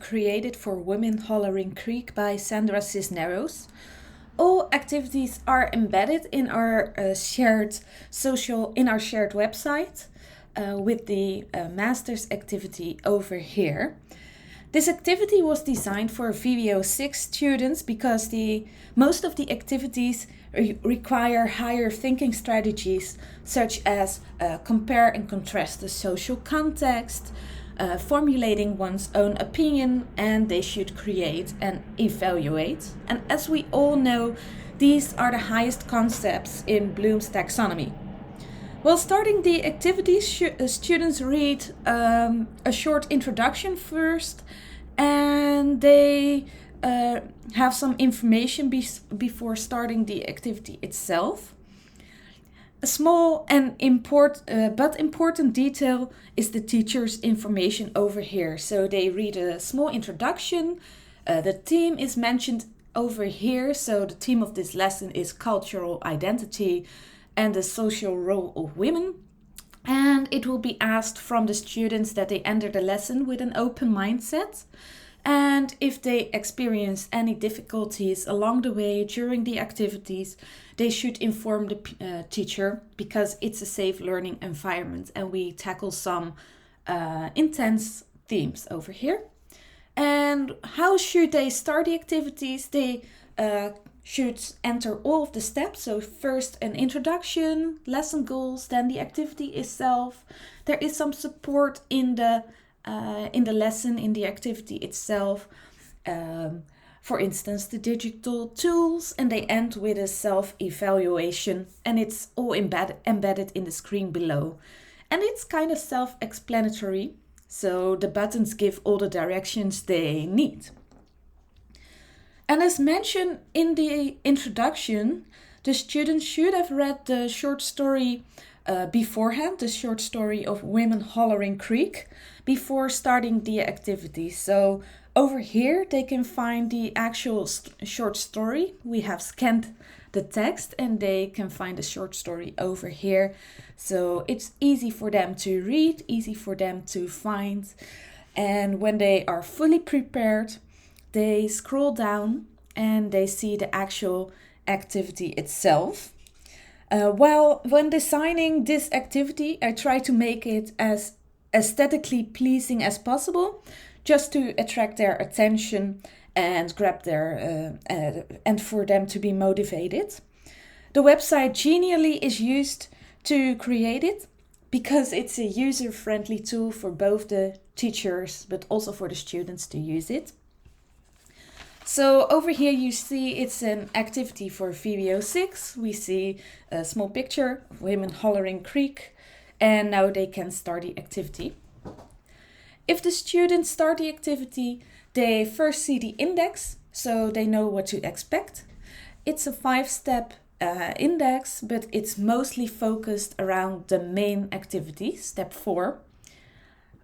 created for Women Hollering Creek by Sandra Cisneros. All activities are embedded in our shared website with the master's activity over here. This activity was designed for VWO 6 students because most of the activities require higher thinking strategies such as compare and contrast the social context, formulating one's own opinion, and they should create and evaluate. And as we all know, these are the highest concepts in Bloom's taxonomy. While starting the activities, students read a short introduction first, and they have some information before starting the activity itself. A small and important detail is the teacher's information over here. So they read a small introduction. The theme is mentioned over here. So the theme of this lesson is cultural identity and the social role of women. And it will be asked from the students that they enter the lesson with an open mindset. And if they experience any difficulties along the way during the activities, they should inform the teacher because it's a safe learning environment and we tackle some intense themes over here. And how should they start the activities? They should enter all of the steps. So first an introduction, lesson goals, then the activity itself. There is some support in the lesson, in the activity itself. For instance, the digital tools, and they end with a self-evaluation, and it's all embedded in the screen below. And it's kind of self-explanatory, so the buttons give all the directions they need. And as mentioned in the introduction, the students should have read the short story beforehand, the short story of Women Hollering Creek, before starting the activity. So over here they can find the actual short story. We have scanned the text and they can find the short story over here. So it's easy for them to read, easy for them to find. And when they are fully prepared, they scroll down and they see the actual activity itself. When designing this activity, I try to make it as aesthetically pleasing as possible, just to attract their attention and grab and for them to be motivated. The website Genially is used to create it because it's a user-friendly tool for both the teachers but also for the students to use it. So over here you see it's an activity for VWO 6. We see a small picture of Women Hollering Creek, and now they can start the activity. If the students start the activity, they first see the index, so they know what to expect. It's a 5-step index, but it's mostly focused around the main activity, step 4.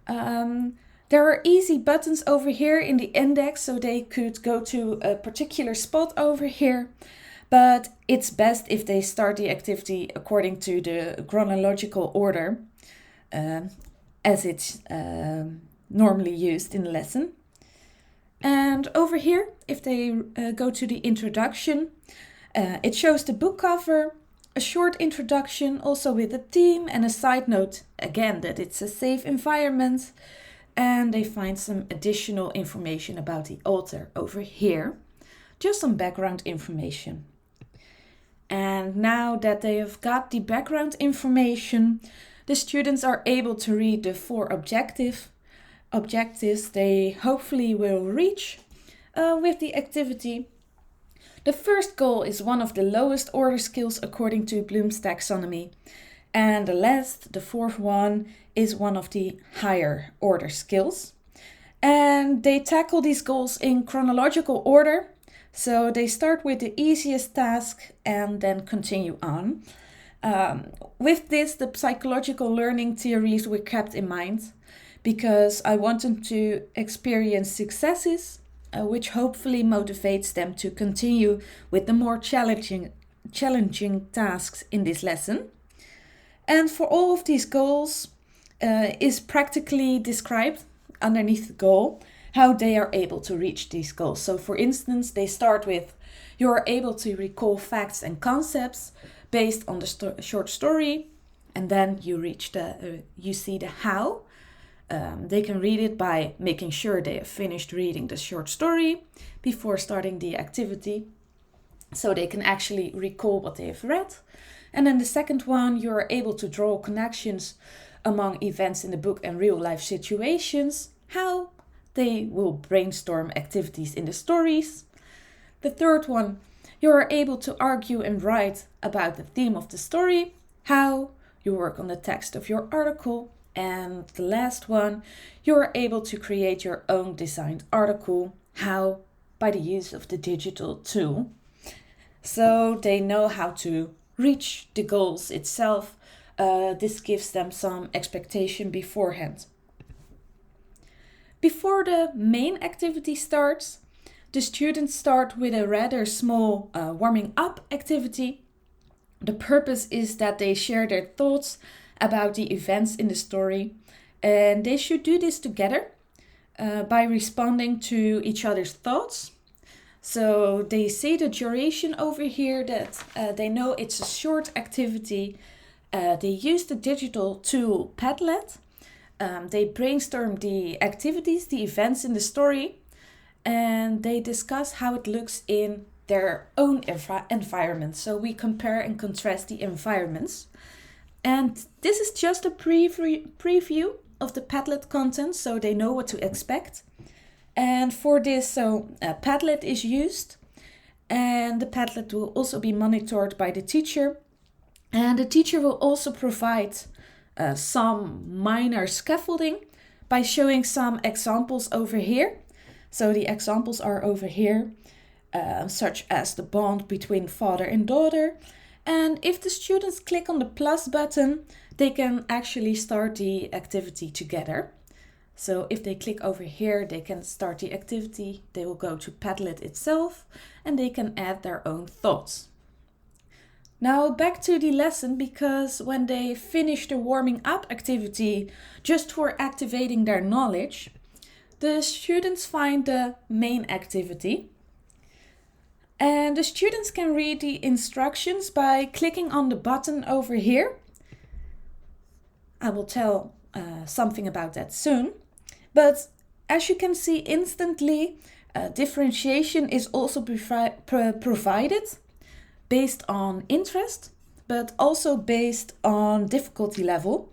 There are easy buttons over here in the index, so they could go to a particular spot over here. But it's best if they start the activity according to the chronological order, as it's normally used in the lesson. And over here, if they go to the introduction, it shows the book cover, a short introduction, also with a theme and a side note, again, that it's a safe environment. And they find some additional information about the author over here, just some background information. And now that they have got the background information, the students are able to read the 4 objectives they hopefully will reach with the activity. The first goal is one of the lowest order skills according to Bloom's taxonomy. And the 4th one, is one of the higher order skills. And they tackle these goals in chronological order. So they start with the easiest task and then continue on. With this, the psychological learning theories were kept in mind because I want them to experience successes, which hopefully motivates them to continue with the more challenging tasks in this lesson. And for all of these goals is practically described underneath the goal. how they are able to reach these goals. So for instance, they start with, you are able to recall facts and concepts based on the short story, and then you see the how. They can read it by making sure they have finished reading the short story before starting the activity, so they can actually recall what they have read. And then the second one, you're able to draw connections among events in the book and real life situations, how they will brainstorm activities in the stories. The third one, you're able to argue and write about the theme of the story, how you work on the text of your article. And the last one, you're able to create your own designed article, how? By the use of the digital tool. So they know how to reach the goals itself. This gives them some expectation beforehand. Before the main activity starts, the students start with a rather small warming up activity. The purpose is that they share their thoughts about the events in the story, and they should do this together by responding to each other's thoughts. So they see the duration over here, that they know it's a short activity. They use the digital tool Padlet. They brainstorm the activities, the events in the story, and they discuss how it looks in their own environment. So we compare and contrast the environments. And this is just a preview of the Padlet content, so they know what to expect. And for this, Padlet is used, and the Padlet will also be monitored by the teacher. And the teacher will also provide some minor scaffolding by showing some examples over here. So the examples are over here, such as the bond between father and daughter. And if the students click on the plus button, they can actually start the activity together. So if they click over here, they can start the activity. They will go to Padlet itself and they can add their own thoughts. Now back to the lesson, because when they finish the warming up activity just for activating their knowledge, the students find the main activity. And the students can read the instructions by clicking on the button over here. I will tell something about that soon. But as you can see instantly, differentiation is also provided based on interest, but also based on difficulty level.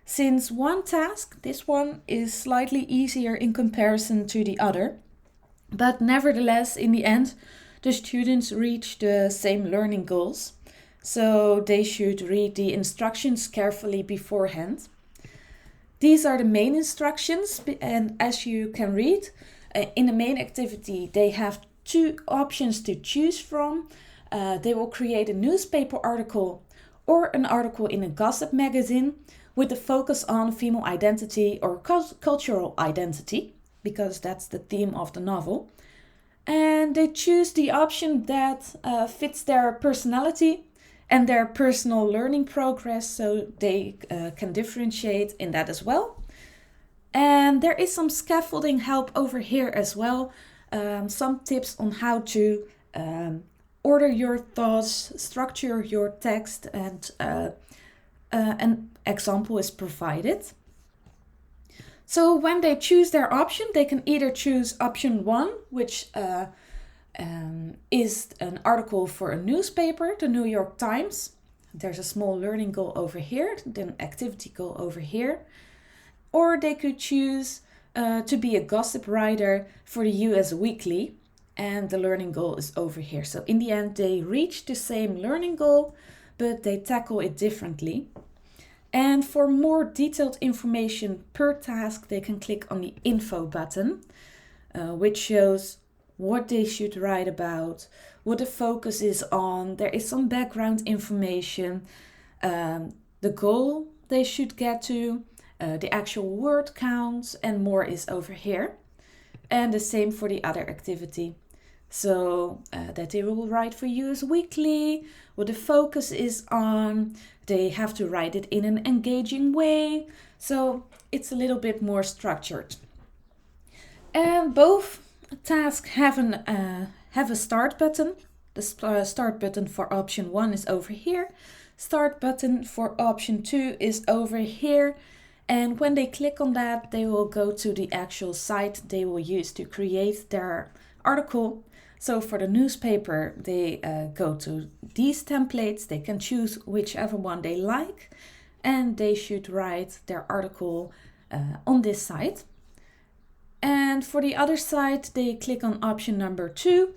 Since one task, this one, is slightly easier in comparison to the other. But nevertheless, in the end, the students reach the same learning goals. So they should read the instructions carefully beforehand. These are the main instructions, and as you can read, in the main activity, they have two options to choose from. They will create a newspaper article or an article in a gossip magazine with a focus on female identity or cultural identity, because that's the theme of the novel. And they choose the option that fits their personality and their personal learning progress, so they can differentiate in that as well. And there is some scaffolding help over here as well. Some tips on how to order your thoughts, structure your text, and an example is provided. So when they choose their option, they can either choose option 1, which is an article for a newspaper, the New York Times. There's a small learning goal over here, then activity goal over here. Or they could choose to be a gossip writer for the US Weekly, and the learning goal is over here. So in the end, they reach the same learning goal, but they tackle it differently. And for more detailed information per task, they can click on the info button, which shows what they should write about, what the focus is on. There is some background information, the goal they should get to, the actual word count, and more is over here. And the same for the other activity. So that they will write for US Weekly, what the focus is on. They have to write it in an engaging way. So it's a little bit more structured. And both tasks have a start button. The start button for option 1 is over here. Start button for option 2 is over here. And when they click on that, they will go to the actual site they will use to create their article. So for the newspaper, they go to these templates. They can choose whichever one they like, and they should write their article on this site. And for the other side, they click on option number 2.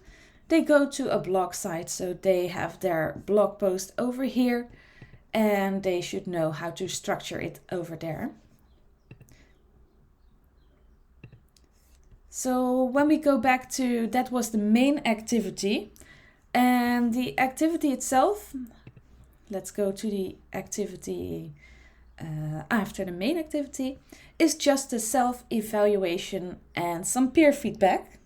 They go to a blog site, so they have their blog post over here, and they should know how to structure it over there. So when we go back to, that was the main activity, and the activity itself, let's go to the activity after the main activity, is just a self-evaluation and some peer feedback.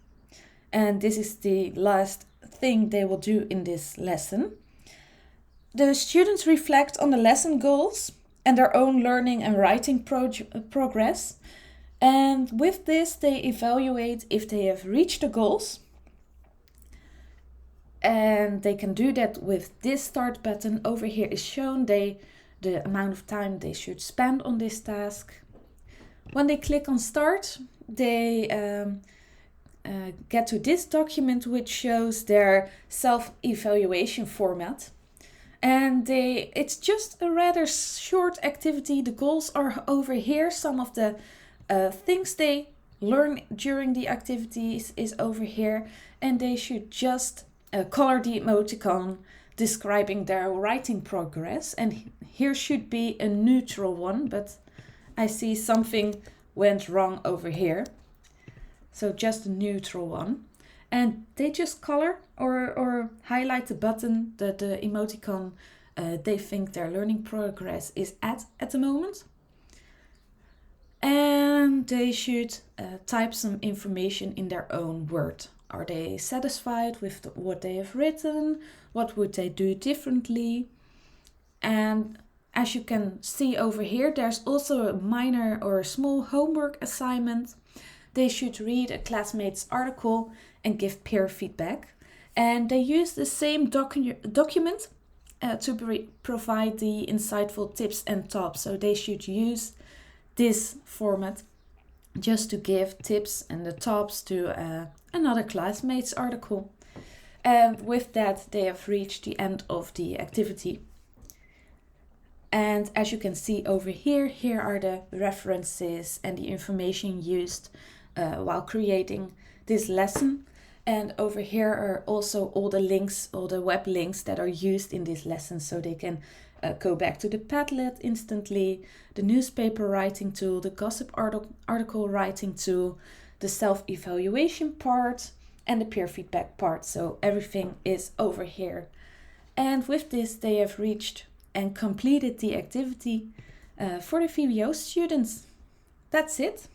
And this is the last thing they will do in this lesson. The students reflect on the lesson goals and their own learning and writing progress. And with this, they evaluate if they have reached the goals. And they can do that with this start button. Over here is shown the amount of time they should spend on this task. When they click on start, they get to this document, which shows their self-evaluation format. And it's just a rather short activity. The goals are over here. Some of the things they learn during the activities is over here. And they should just color the emoticon describing their writing progress. And here should be a neutral one, but I see something went wrong over here. So just a neutral one. And they just color or highlight the button, the emoticon they think their learning progress is at the moment. And they should type some information in their own word. Are they satisfied with what they have written? What would they do differently? And as you can see over here, there's also a minor or a small homework assignment. They should read a classmate's article and give peer feedback. And they use the same document to provide the insightful tips and tops. So they should use this format just to give tips and the tops to another classmate's article. And with that, they have reached the end of the activity. And as you can see over here, here are the references and the information used while creating this lesson. And over here are also all the links, all the web links that are used in this lesson, so they can go back to the Padlet instantly, the newspaper writing tool, the gossip article writing tool, the self-evaluation part, and the peer feedback part. So everything is over here. And with this, they have reached and completed the activity for the VWO students. That's it.